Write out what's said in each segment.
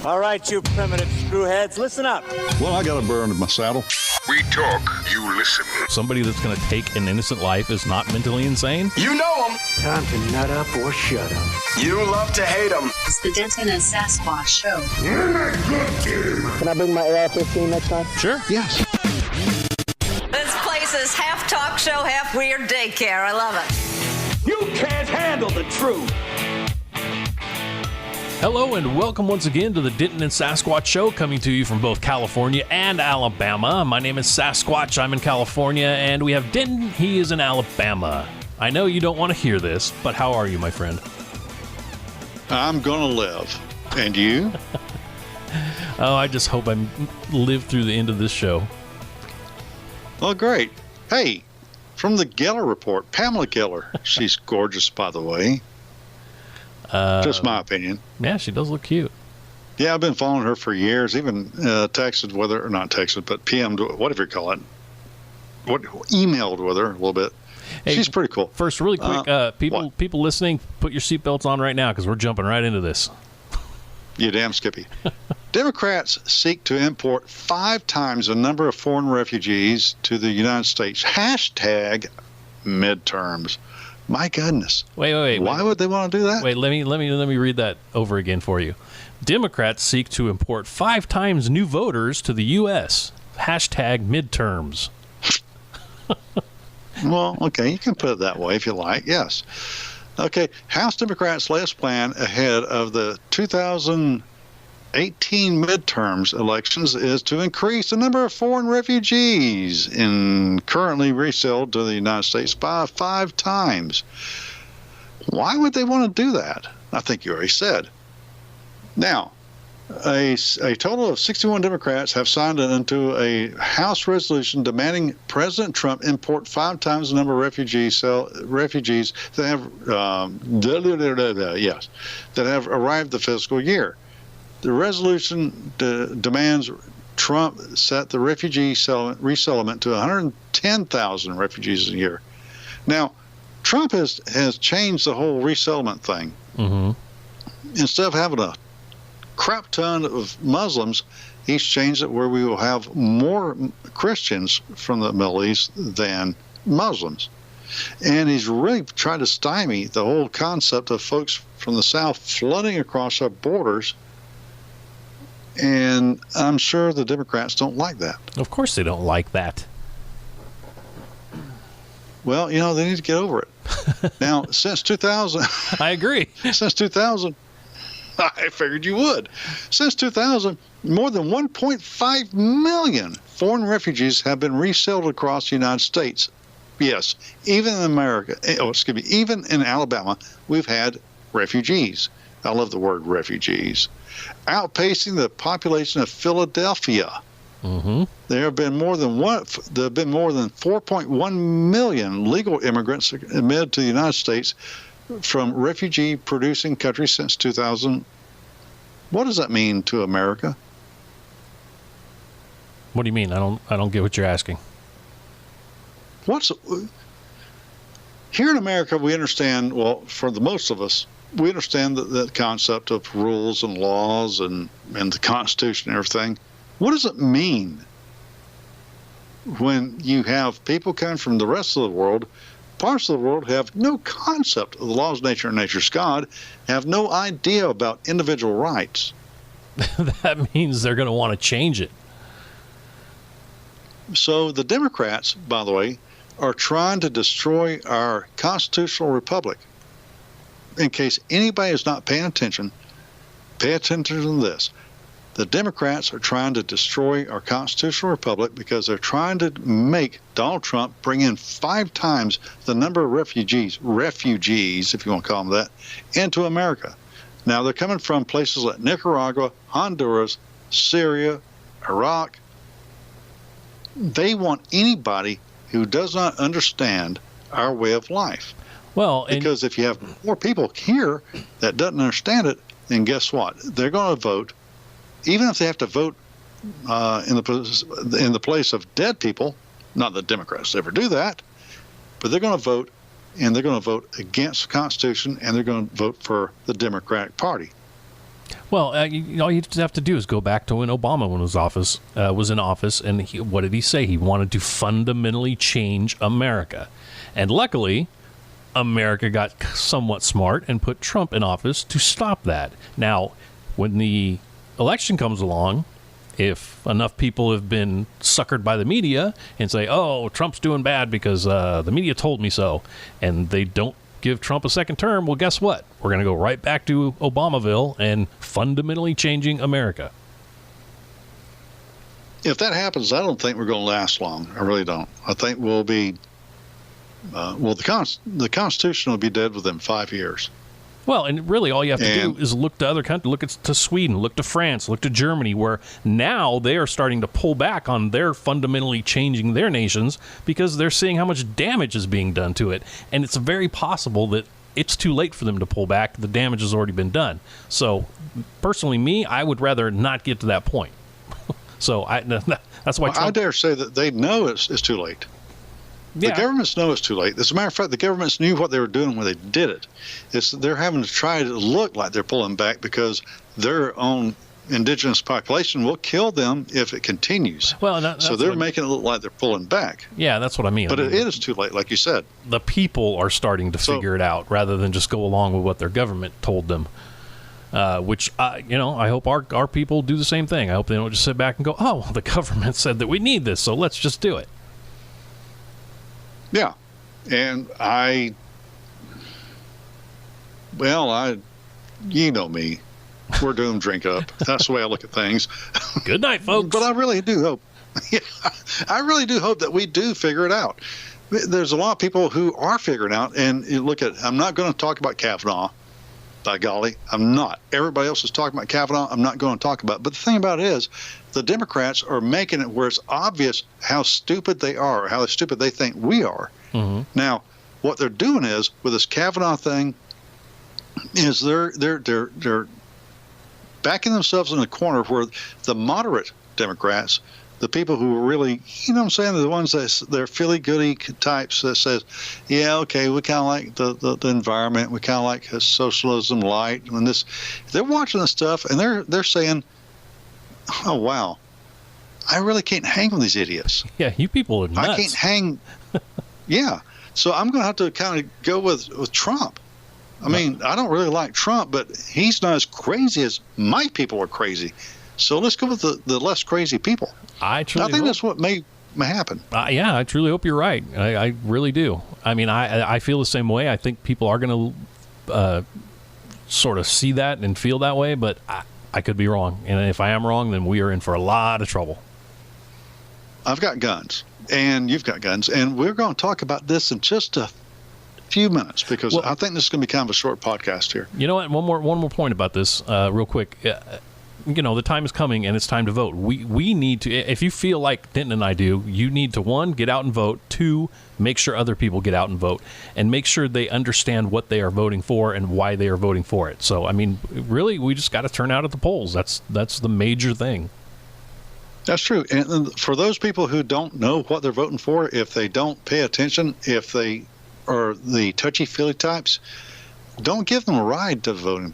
All right, you primitive screwheads, listen up. Well, I got a burr under my saddle. We talk, you listen. Somebody that's going to take an innocent life is not mentally insane? You know them. Time to nut up or shut up. You love to hate them. It's the Denton and Sasquatch Show. Can I bring my AR-15 next time? Sure. Yes. This place is half talk show, half weird daycare. I love it. You can't handle the truth. Hello and welcome once again to the Denton and Sasquatch Show, coming to you from both California and Alabama. My name is Sasquatch, I'm in California, and we have Denton, he is in Alabama. I know you don't want to hear this, but how are you, my friend? I'm going to live. And you? Oh, I just hope I live through the end of this show. Oh, great. Hey, from the Geller Report, Pamela Geller. She's gorgeous, by the way. Just my opinion. Yeah, she does look cute. Yeah, I've been following her for years. Even texted with her, or not texted, but PM'd, whatever you call it. Emailed with her a little bit. Hey, she's pretty cool. First, really quick, people listening, put your seatbelts on right now because we're jumping right into this. You damn Skippy. Democrats seek to import 5 times the number of foreign refugees to the United States. Hashtag midterms. My goodness. Wait. Why would they want to do that? Wait, let me read that over again for you. Democrats seek to import 5 times new voters to the U.S. Hashtag midterms. Well, okay, you can put it that way if you like, yes. Okay, House Democrats' latest plan ahead of the 2018 midterms elections is to increase the number of foreign refugees currently resettled to the United States by 5 times. Why would they want to do that? I think you already said. Now, a total of 61 Democrats have signed into a House resolution demanding President Trump import 5 times the number of refugees that have arrived the fiscal year. The resolution demands Trump set the refugee resettlement to 110,000 refugees a year. Now, Trump has changed the whole resettlement thing. Mm-hmm. Instead of having a crap ton of Muslims, he's changed it where we will have more Christians from the Middle East than Muslims. And he's really tried to stymie the whole concept of folks from the South flooding across our borders. And I'm sure the Democrats don't like that. Of course they don't like that. Well, they need to get over it. Now, since 2000... I agree. Since 2000... I figured you would. Since 2000, more than 1.5 million foreign refugees have been resettled across the United States. Yes, even in even in Alabama, we've had refugees. I love the word refugees. Outpacing the population of Philadelphia. Mm-hmm. There have been more than 4.1 million legal immigrants admitted to the United States from refugee-producing countries since 2000. What does that mean to America? What do you mean? I don't get what you're asking. Here in America, we understand, well, for the most of us, we understand the concept of rules and laws and the Constitution and everything. What does it mean when you have people coming from the rest of the world, parts of the world have no concept of the laws of nature and nature's God, have no idea about individual rights? That means they're going to want to change it. So the Democrats, by the way, are trying to destroy our constitutional republic. In case anybody is not paying attention, pay attention to this. The Democrats are trying to destroy our constitutional republic because they're trying to make Donald Trump bring in 5 times the number of refugees, if you want to call them that, into America. Now, they're coming from places like Nicaragua, Honduras, Syria, Iraq. They want anybody who does not understand our way of life. Well, because if you have more people here that doesn't understand it, then guess what? They're going to vote. Even if they have to vote in the place of dead people, not that Democrats ever do that, but they're going to vote, and they're going to vote against the Constitution, and they're going to vote for the Democratic Party. Well, all you have to do is go back to when Obama was in office, and what did he say? He wanted to fundamentally change America. And luckily, America got somewhat smart and put Trump in office to stop that. Now, when the election comes along, if enough people have been suckered by the media and say, oh, Trump's doing bad because the media told me so, and they don't give Trump a second term, well, guess what? We're going to go right back to Obamaville and fundamentally changing America. If that happens, I don't think we're going to last long. I really don't. I think we'll be, the Constitution will be dead within 5 years. Well, and really all you have to do is look to other countries, look to Sweden, look to France, look to Germany, where now they are starting to pull back on their fundamentally changing their nations because they're seeing how much damage is being done to it. And it's very possible that it's too late for them to pull back. The damage has already been done. So, personally, I would rather not get to that point. So, that's why I dare say that they know it's too late. Yeah. The governments know it's too late. As a matter of fact, the governments knew what they were doing when they did it. They're having to try to look like they're pulling back because their own indigenous population will kill them if it continues. Well, so they're making it look like they're pulling back. Yeah, that's what I mean. But it is too late, like you said. The people are starting to figure it out rather than just go along with what their government told them. Which, I hope our people do the same thing. I hope they don't just sit back and go, oh, the government said that we need this, so let's just do it. Yeah. And you know me. We're doomed, drink up. That's the way I look at things. Good night, folks. But I really do hope. I really do hope that we do figure it out. There's a lot of people who are figuring out, and you look at, I'm not going to talk about Kavanaugh. By golly, I'm not. Everybody else is talking about Kavanaugh. I'm not going to talk about it. But the thing about it is, the Democrats are making it where it's obvious how stupid they are, how stupid they think we are. Mm-hmm. Now, what they're doing is, with this Kavanaugh thing, is they're backing themselves in a corner where the moderate Democrats, the people who are really, the ones they're feely-goody types that says, yeah, okay, we kind of like the environment, we kind of like socialism light, and this, they're watching this stuff and they're saying, oh wow, I really can't hang with these idiots. Yeah, you people are nuts. I can't hang. Yeah, so I'm going to have to kind of go with Trump. I mean, I don't really like Trump, but he's not as crazy as my people are crazy. So let's go with the less crazy people. I think that's what may happen. Yeah, I truly hope you're right. I really do. I mean, I feel the same way. I think people are going to sort of see that and feel that way, but I could be wrong. And if I am wrong, then we are in for a lot of trouble. I've got guns, and you've got guns, and we're going to talk about this in just a few minutes because I think this is going to be kind of a short podcast here. You know what? One more point about this, real quick. The time is coming and it's time to vote. We need to, if you feel like Denton and I do, you need to, 1, get out and vote, 2, make sure other people get out and vote, and make sure they understand what they are voting for and why they are voting for it. So, I mean, really, we just got to turn out at the polls. That's the major thing. That's true. And for those people who don't know what they're voting for, if they don't pay attention, if they are the touchy-feely types, don't give them a ride to voting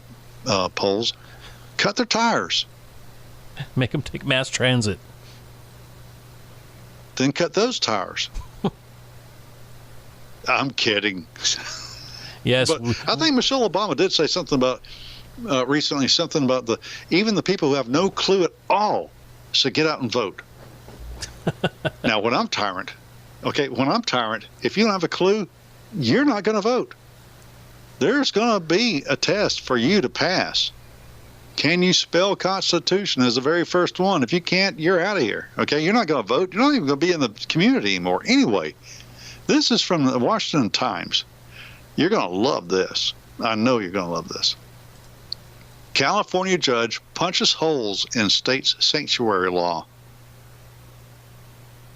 polls. Cut their tires. Make them take mass transit. Then cut those tires. I'm kidding. Yes. But I think Michelle Obama did say something about recently, something about even the people who have no clue at all should get out and vote. Now, when I'm tyrant, if you don't have a clue, you're not going to vote. There's going to be a test for you to pass. Can you spell Constitution as the very first one? If you can't, you're out of here. Okay, you're not going to vote. You're not even going to be in the community anymore. Anyway, this is from the Washington Times. You're going to love this. I know you're going to love this. California judge punches holes in state's sanctuary law.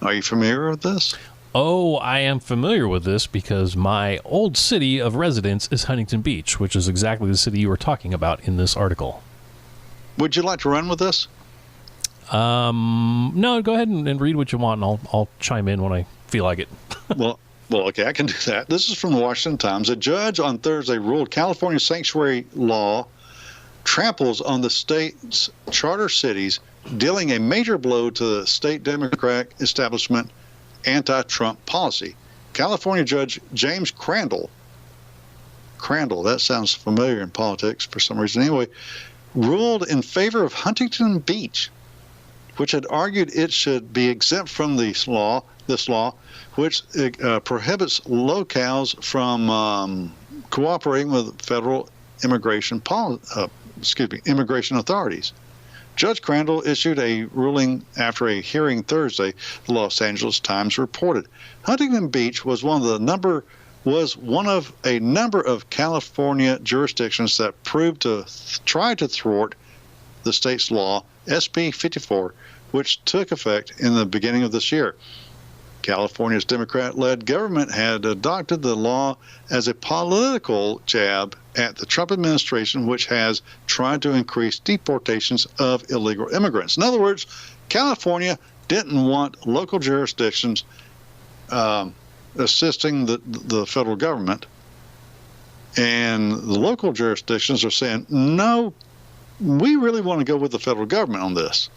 Are you familiar with this? Oh, I am familiar with this because my old city of residence is Huntington Beach, which is exactly the city you were talking about in this article. Would you like to run with this? No, go ahead and read what you want, and I'll chime in when I feel like it. Well, okay, I can do that. This is from the Washington Times. A judge on Thursday ruled California sanctuary law tramples on the state's charter cities, dealing a major blow to the state Democratic establishment anti-Trump policy. California Judge James Crandall, that sounds familiar in politics for some reason anyway, ruled in favor of Huntington Beach, which had argued it should be exempt from this law, which prohibits locales from cooperating with federal immigration authorities. Judge Crandall issued a ruling after a hearing Thursday, the Los Angeles Times reported. Huntington Beach was one of a number of California jurisdictions that proved to try to thwart the state's law, SB 54, which took effect in the beginning of this year. California's Democrat-led government had adopted the law as a political jab at the Trump administration, which has tried to increase deportations of illegal immigrants. In other words, California didn't want local jurisdictions assisting the federal government, and the local jurisdictions are saying, no, we really want to go with the federal government on this.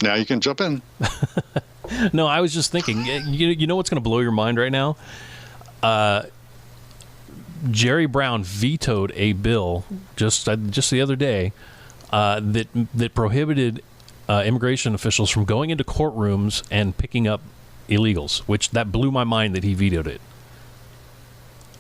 Now you can jump in. No, I was just thinking, you know what's going to blow your mind right now? Jerry Brown vetoed a bill just the other day that prohibited immigration officials from going into courtrooms and picking up illegals, which that blew my mind that he vetoed it.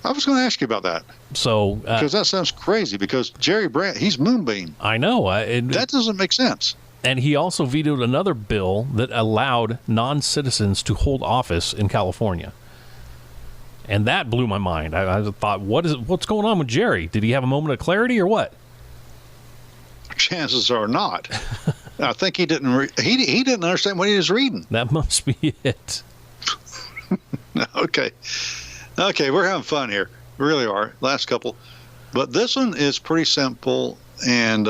I was going to ask you about that. So because that sounds crazy, because Jerry Brown, he's Moonbeam. I know. That doesn't make sense. And he also vetoed another bill that allowed non-citizens to hold office in California. And that blew my mind. I thought, what's going on with Jerry? Did he have a moment of clarity or what? Chances are not. I think he didn't. He didn't understand what he was reading. That must be it. Okay, we're having fun here. We really are. Last couple, but this one is pretty simple and.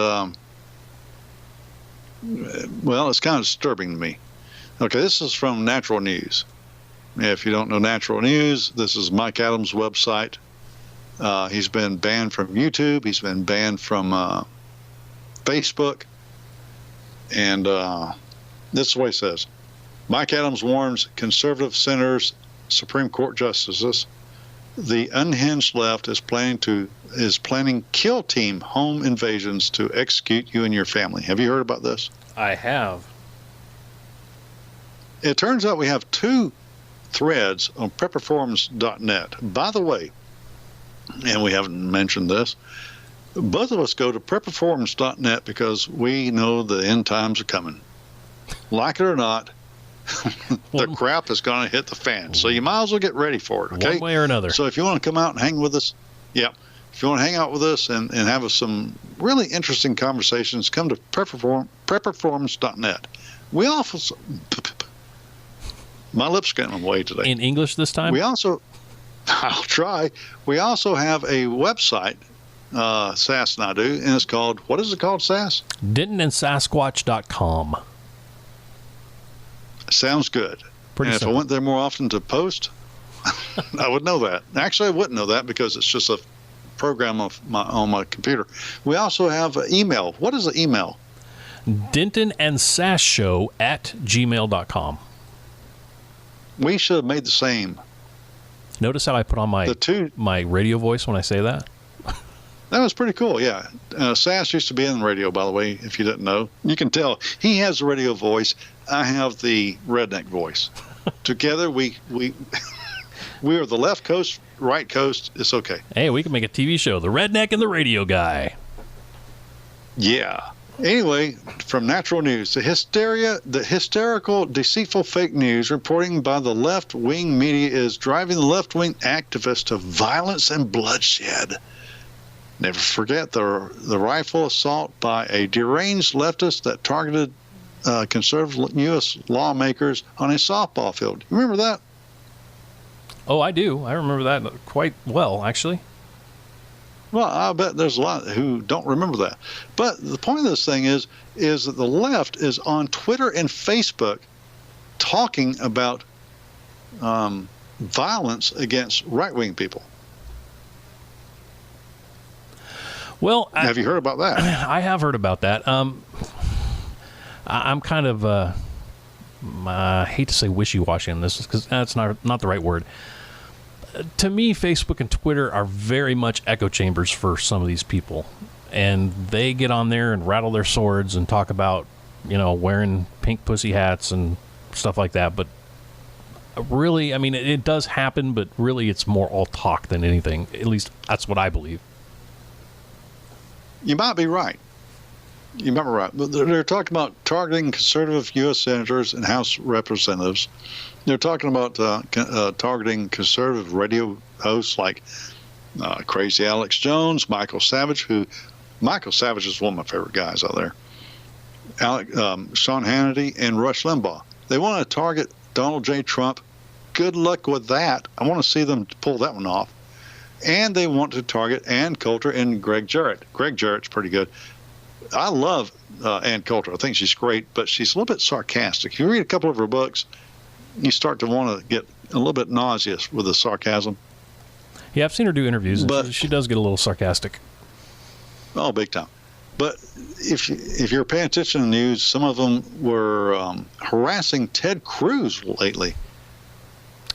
Well, it's kind of disturbing to me. Okay, this is from Natural News. If you don't know Natural News, this is Mike Adams' website. He's been banned from YouTube. He's been banned from Facebook. And this is what he says. Mike Adams warns conservative senators, Supreme Court justices, the unhinged left is planning kill team home invasions to execute you and your family. Have you heard about this? I have. It turns out we have two threads on prepperforums.net. By the way, and we haven't mentioned this, both of us go to prepperforums.net because we know the end times are coming. Like it or not, the crap is going to hit the fan. So you might as well get ready for it, okay? One way or another. So if you want to come out and hang with us, if you want to hang out with us and have some really interesting conversations, come to prepperforums.net. We also, my lips getting in the way today. In English this time? I'll try. We also have a website, Sass and I do, and it's called, what is it called, Sass? DentonandSasquatch.com. Sounds good. Pretty and simple. If I went there more often to post, I would know that. Actually, I wouldn't know that because it's just a program on my computer. We also have an email. What is the email? DentonandSassShow@gmail.com. We should have made the same. Notice how I put on my radio voice when I say that? That was pretty cool, yeah. Sass used to be in the radio, by the way, if you didn't know. You can tell. He has the radio voice. I have the redneck voice. Together, we are the left coast, right coast. It's okay. Hey, we can make a TV show, The Redneck and the Radio Guy. Yeah. Anyway, from Natural News, the hysterical, deceitful fake news reporting by the left-wing media is driving the left-wing activists to violence and bloodshed. Never forget the rifle assault by a deranged leftist that targeted conservative U.S. lawmakers on a softball field. You remember that? Oh, I do. I remember that quite well, actually. Well, I bet there's a lot who don't remember that. But the point of this thing is that the left is on Twitter and Facebook talking about violence against right-wing people. Well, Have you heard about that? I have heard about that. I'm kind of, I hate to say wishy-washy on this because that's not the right word. To me, Facebook and Twitter are very much echo chambers for some of these people. And they get on there and rattle their swords and talk about, wearing pink pussy hats and stuff like that. But really, I mean, it does happen, but really it's more all talk than anything. At least that's what I believe. You might be right. You might be right. But they're talking about targeting conservative U.S. senators and House representatives. They're talking about targeting conservative radio hosts like Crazy Alex Jones, Michael Savage is one of my favorite guys out there. Sean Hannity and Rush Limbaugh. They want to target Donald J. Trump. Good luck with that. I want to see them pull that one off. And they want to target Ann Coulter and Greg Jarrett. Greg Jarrett's pretty good. I love Ann Coulter. I think she's great, but she's a little bit sarcastic. If you read a couple of her books, you start to want to get a little bit nauseous with the sarcasm. Yeah, I've seen her do interviews, and she does get a little sarcastic. Oh, big time. But if you're paying attention to the news, some of them were harassing Ted Cruz lately.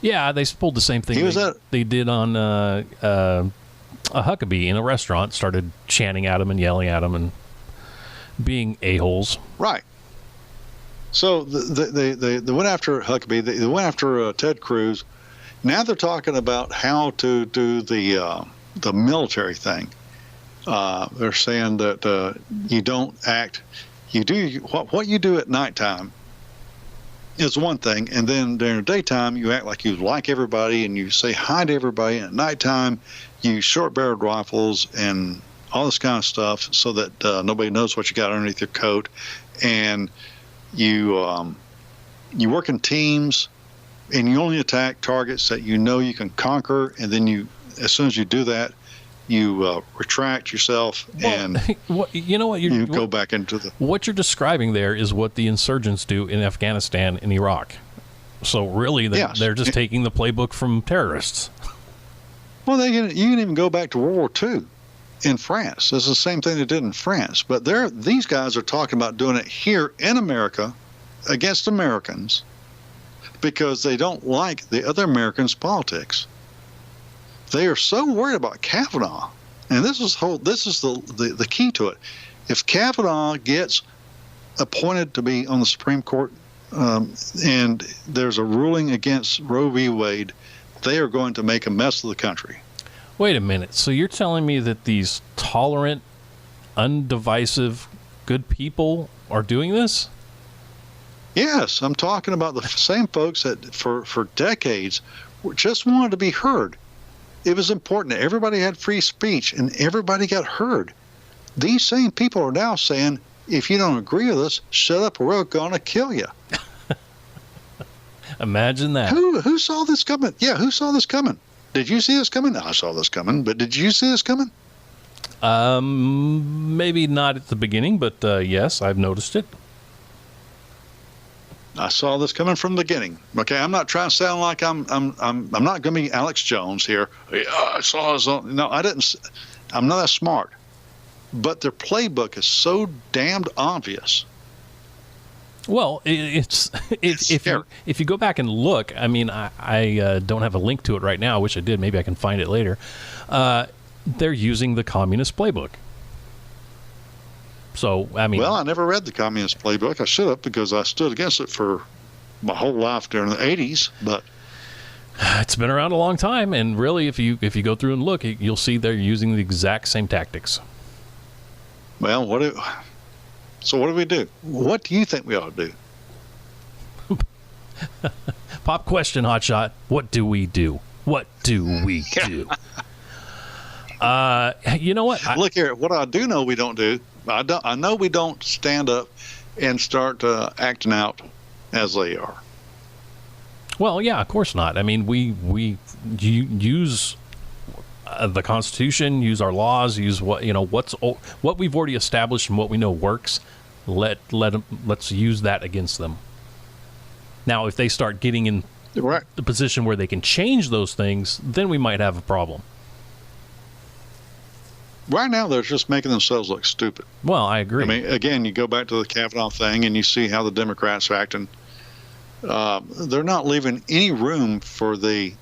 Yeah, they pulled the same thing they did on a Huckabee in a restaurant, started chanting at him and yelling at him and being a-holes. Right. So they went after Huckabee. They went after Ted Cruz. Now they're talking about how to do the military thing. They're saying that you don't act. You do what you do at nighttime is one thing, and then during the daytime you act like you like everybody and you say hi to everybody. And at nighttime, you use short-barreled rifles and all this kind of stuff so that nobody knows what you got underneath your coat, and you work in teams, and you only attack targets that you know you can conquer, and then as soon as you do that, you retract yourself, and you go back into the... What you're describing there is what the insurgents do in Afghanistan and Iraq. So really, they're just taking the playbook from terrorists. Well, you can even go back to World War II in France. It's the same thing they did in France. But these guys are talking about doing it here in America against Americans because they don't like the other Americans' politics. They are so worried about Kavanaugh, and this is the key to it. If Kavanaugh gets appointed to be on the Supreme Court, and there's a ruling against Roe v. Wade, they are going to make a mess of the country. Wait a minute. So you're telling me that these tolerant, undivisive, good people are doing this? Yes, I'm talking about the same folks that for decades just wanted to be heard. It was important that everybody had free speech and everybody got heard. These same people are now saying, if you don't agree with us, shut up or we're going to kill you. Imagine that. Who saw this coming? Yeah, who saw this coming? Did you see this coming? No, I saw this coming, but did you see this coming? Maybe not at the beginning, but yes, I've noticed it. I saw this coming from the beginning. Okay, I'm not trying to sound like I'm not going to be Alex Jones here. Yeah, I saw his own. No, I didn't. I'm not that smart. But their playbook is so damned obvious. Well, it's if you go back and look, I mean, I don't have a link to it right now. I wish I did. Maybe I can find it later. They're using the communist playbook. So, I mean... Well, I never read the communist playbook. I should have, because I stood against it for my whole life during the 80s, but... It's been around a long time, and really, if you go through and look, you'll see they're using the exact same tactics. Well, what do we do? What do you think we ought to do? Pop question, Hotshot. What do we do? What do we do? You know what? Look here. What I do know we don't do... I know we don't stand up and start acting out as they are. Well, yeah, of course not. I mean, we use the Constitution, use our laws, use what we've already established and what we know works. Let's use that against them. Now, if they start getting in the position where they can change those things, then we might have a problem. Right now, they're just making themselves look stupid. Well, I agree. I mean, again, you go back to the Kavanaugh thing and you see how the Democrats are acting. They're not leaving any room for the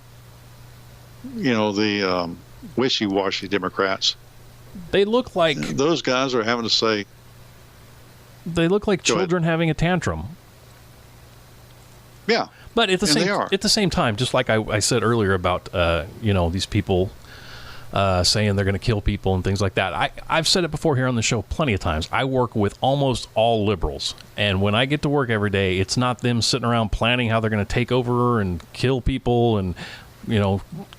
wishy-washy Democrats. They look like those guys are having to say. They look like children having a tantrum. Yeah, but at the same time, just like I said earlier about these people saying they're going to kill people and things like that. I've said it before here on the show plenty of times. I work with almost all liberals, and when I get to work every day, it's not them sitting around planning how they're going to take over and kill people and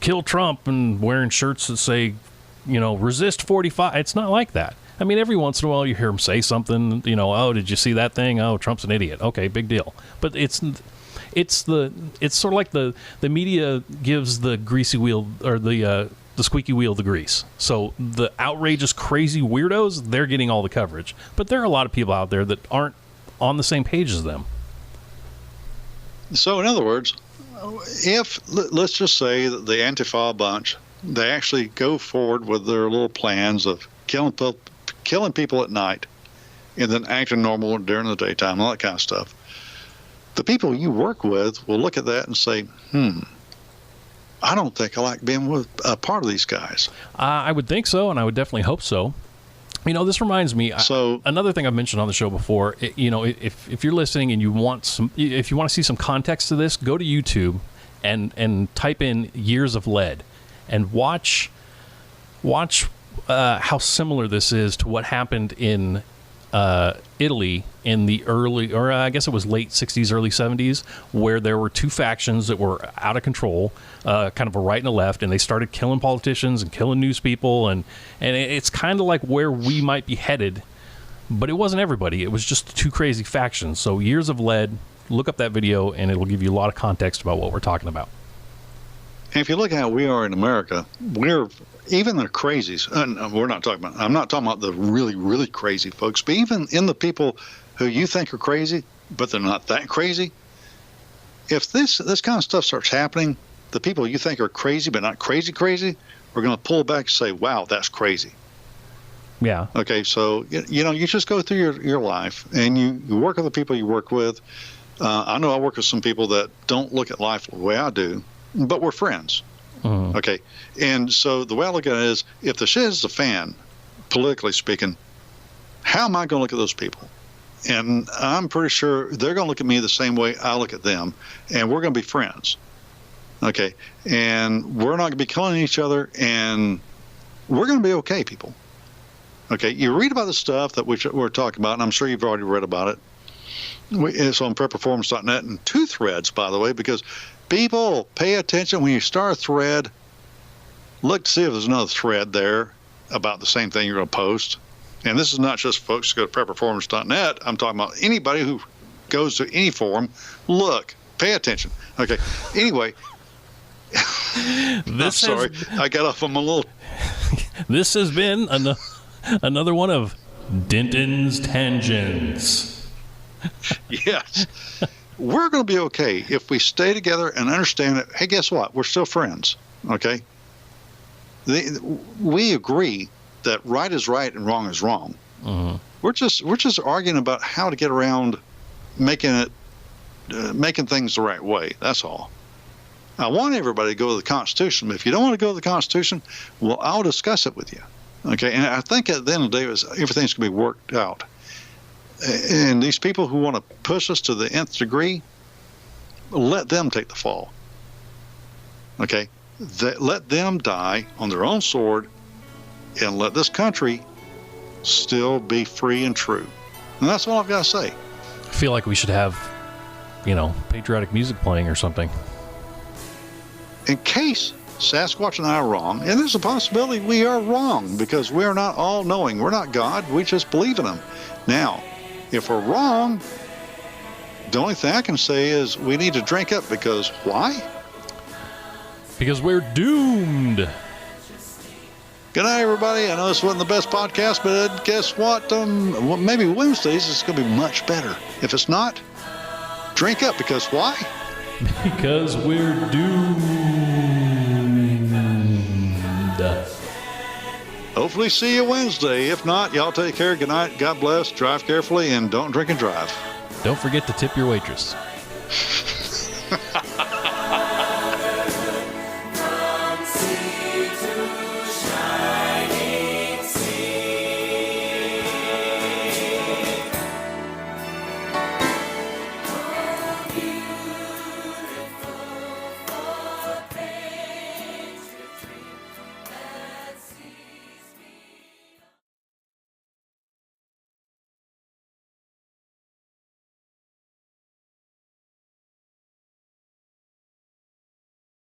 kill Trump and wearing shirts that say resist 45. It's not like that. I mean, every once in a while you hear them say something, oh, did you see that thing? Oh, Trump's an idiot. Okay, big deal. But it's sort of like the media gives the greasy wheel or the squeaky wheel the grease. So the outrageous, crazy weirdos, they're getting all the coverage. But there are a lot of people out there that aren't on the same page as them. So in other words, let's just say that the Antifa bunch, they actually go forward with their little plans of killing people at night and then acting normal during the daytime, all that kind of stuff. The people you work with will look at that and say, I don't think I like being with a part of these guys. I would think so, and I would definitely hope so. This reminds me. Another thing I've mentioned on the show before. If you're listening and if you want to see some context to this, go to YouTube and type in "Years of Lead" and watch how similar this is to what happened in Italy in the I guess it was late 60s, early 70s, where there were two factions that were out of control, kind of a right and a left, and they started killing politicians and killing news people, and it's kind of like where we might be headed, but it wasn't everybody. It was just two crazy factions. So Years of Lead, look up that video, and it'll give you a lot of context about what we're talking about. And if you look at how we are in America, even the crazies, and I'm not talking about the really, really crazy folks, but even in the people who you think are crazy, but they're not that crazy, if this kind of stuff starts happening, the people you think are crazy but not crazy, are going to pull back and say, wow, that's crazy. Yeah. Okay, so, you just go through your life, and you work with the people you work with. I know I work with some people that don't look at life the way I do, but we're friends. Mm-hmm. Okay, and so the way I look at it is, if the shit is a fan, politically speaking, how am I going to look at those people? And I'm pretty sure they're going to look at me the same way I look at them, and we're going to be friends. Okay, and we're not going to be killing each other, and we're going to be okay, people. Okay, you read about the stuff that we're talking about, and I'm sure you've already read about it. It's on prepperformance.net and 2 threads, by the way, because people, pay attention when you start a thread. Look to see if there's another thread there about the same thing you're going to post. And this is not just folks who go to prepperformance.net. I'm talking about anybody who goes to any forum. Look, pay attention. Okay. Anyway, I'm sorry. I got off on my little. This has been another one of Denton's Tangents. Yes. We're going to be okay if we stay together and understand that, hey, guess what? We're still friends, okay? We agree that right is right and wrong is wrong. Mm-hmm. We're just arguing about how to get around making things the right way. That's all. I want everybody to go to the Constitution, but if you don't want to go to the Constitution, well, I'll discuss it with you, okay? And I think at the end of the day, everything's going to be worked out. And these people who want to push us to the nth degree, let them take the fall. Okay? Let them die on their own sword, and let this country still be free and true. And that's all I've got to say. I feel like we should have, patriotic music playing or something. In case Sasquatch and I are wrong, and there's a possibility we are wrong, because we're not all-knowing. We're not God. We just believe in Him. Now, if we're wrong, the only thing I can say is we need to drink up, because why? Because we're doomed. Good night, everybody. I know this wasn't the best podcast, but guess what? Maybe Wednesdays is going to be much better. If it's not, drink up, because why? Because we're doomed. Hopefully see you Wednesday. If not, y'all take care. Good night. God bless. Drive carefully and don't drink and drive. Don't forget to tip your waitress.